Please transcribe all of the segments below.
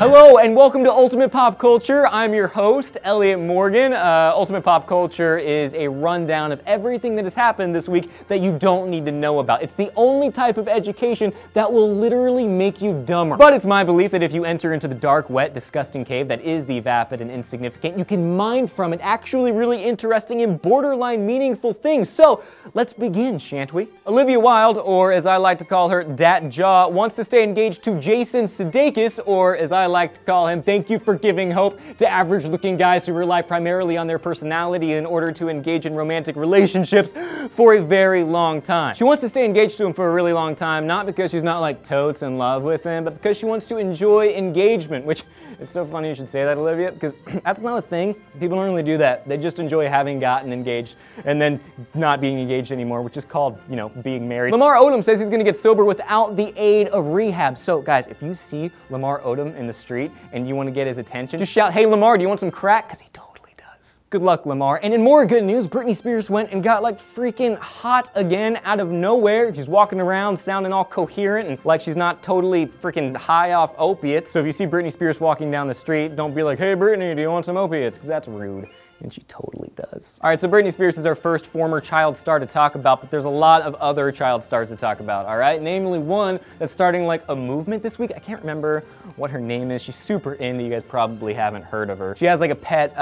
Hello and welcome to Ultimate Pop Culture. I'm your host, Elliot Morgan. Ultimate Pop Culture is a rundown of everything that has happened this week that you don't need to know about. It's the only type of education that will literally make you dumber. But it's my belief that if you enter into the dark, wet, disgusting cave that is the vapid and insignificant, you can mine from it actually really interesting and borderline meaningful things. So let's begin, shan't we? Olivia Wilde, or as I like to call her, Dat Jaw, wants to stay engaged to Jason Sudeikis, or as I like to call him, thank you for giving hope to average-looking guys who rely primarily on their personality in order to engage in romantic relationships for a very long time. She wants to stay engaged to him for a really long time, not because she's not like totes in love with him, but because she wants to enjoy engagement, which it's so funny you should say that, Olivia, because that's not a thing. People don't really do that. They just enjoy having gotten engaged and then not being engaged anymore, which is called, you know, being married. Lamar Odom says he's gonna get sober without the aid of rehab. So guys, if you see Lamar Odom in the street and you want to get his attention, just shout, "Hey Lamar, do you want some crack?" Because he totally does. Good luck, Lamar. And in more good news, Britney Spears went and got like freaking hot again out of nowhere. She's walking around sounding all coherent and like she's not totally freaking high off opiates. So if you see Britney Spears walking down the street, don't be like, "Hey Britney, do you want some opiates?" Because that's rude. And she totally does. All right, so Britney Spears is our first former child star to talk about, but there's a lot of other child stars to talk about, all right? Namely one that's starting like a movement this week. I can't remember what her name is. She's super indie. You guys probably haven't heard of her. She has like a pet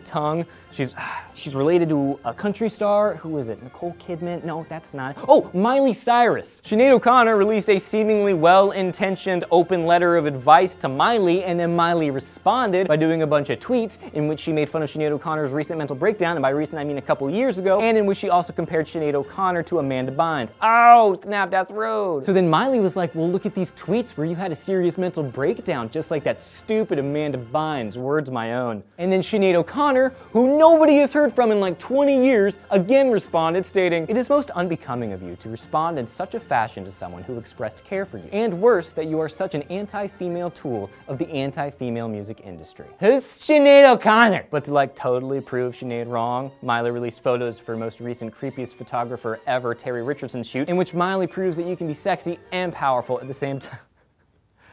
tongue. She's related to a country star. Who is it? Nicole Kidman? No, that's not. Oh, Miley Cyrus. Sinead O'Connor released a seemingly well-intentioned open letter of advice to Miley, and then Miley responded by doing a bunch of tweets in which she made fun of Sinead O'Connor's recent mental breakdown, and by recent I mean a couple years ago, and in which she also compared Sinead O'Connor to Amanda Bynes. Oh, snap, that's rude. So then Miley was like, well, look at these tweets where you had a serious mental breakdown, just like that stupid Amanda Bynes, words my own. And then Sinead O'Connor, who nobody has heard from in like 20 years, again responded stating, "It is most unbecoming of you to respond in such a fashion to someone who expressed care for you. And worse, that you are such an anti-female tool of the anti-female music industry." Who's Sinead O'Connor? But to like totally prove Sinead wrong, Miley released photos of her most recent creepiest photographer ever, Terry Richardson's shoot, in which Miley proves that you can be sexy and powerful at the same time.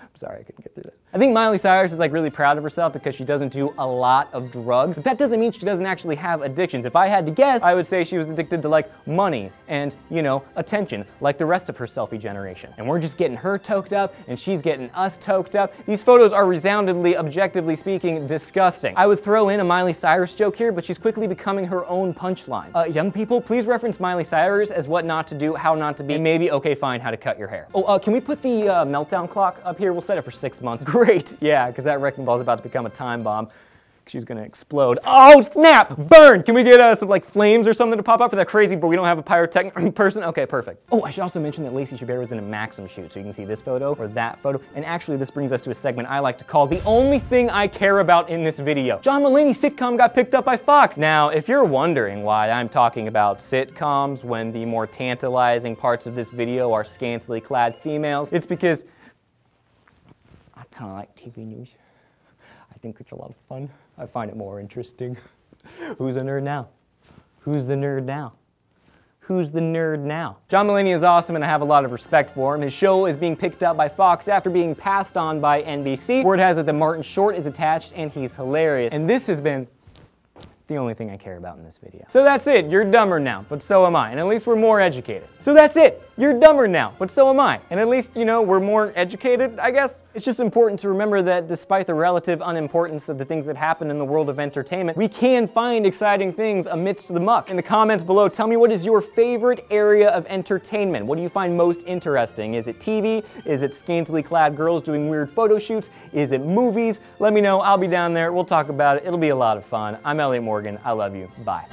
I'm sorry, I couldn't get through that. I think Miley Cyrus is like really proud of herself because she doesn't do a lot of drugs. That doesn't mean she doesn't actually have addictions. If I had to guess, I would say she was addicted to like money and, you know, attention, like the rest of her selfie generation. And we're just getting her toked up and she's getting us toked up. These photos are resoundingly, objectively speaking, disgusting. I would throw in a Miley Cyrus joke here, but she's quickly becoming her own punchline. Young people, please reference Miley Cyrus as what not to do, how not to be, and maybe, okay, fine, how to cut your hair. Oh, can we put the meltdown clock up here? We'll set it for 6 months. Great, yeah, because that wrecking ball is about to become a time bomb. She's gonna explode. Oh, snap! Burn! Can we get some like flames or something to pop up for that crazy, but we don't have a pyrotechnic person? Okay, perfect. Oh, I should also mention that Lacey was in a Maxim shoot, so you can see this photo or that photo. And actually, this brings us to a segment I like to call the only thing I care about in this video. John Mulaney's sitcom got picked up by Fox. Now, if you're wondering why I'm talking about sitcoms when the more tantalizing parts of this video are scantily clad females, it's because I kind of like TV news. I think it's a lot of fun. I find it more interesting. Who's a nerd now? Who's the nerd now? Who's the nerd now? John Mulaney is awesome and I have a lot of respect for him. His show is being picked up by Fox after being passed on by NBC. Word has it that Martin Short is attached and he's hilarious. And this has been the only thing I care about in this video. So that's it, you're dumber now, but so am I, and at least we're more educated. So that's it, you're dumber now, but so am I, and at least, you know, we're more educated, I guess. It's just important to remember that despite the relative unimportance of the things that happen in the world of entertainment, we can find exciting things amidst the muck. In the comments below, tell me what is your favorite area of entertainment? What do you find most interesting? Is it TV? Is it scantily clad girls doing weird photo shoots? Is it movies? Let me know, I'll be down there, we'll talk about it, it'll be a lot of fun. I'm Elliot Morgan. I love you. Bye.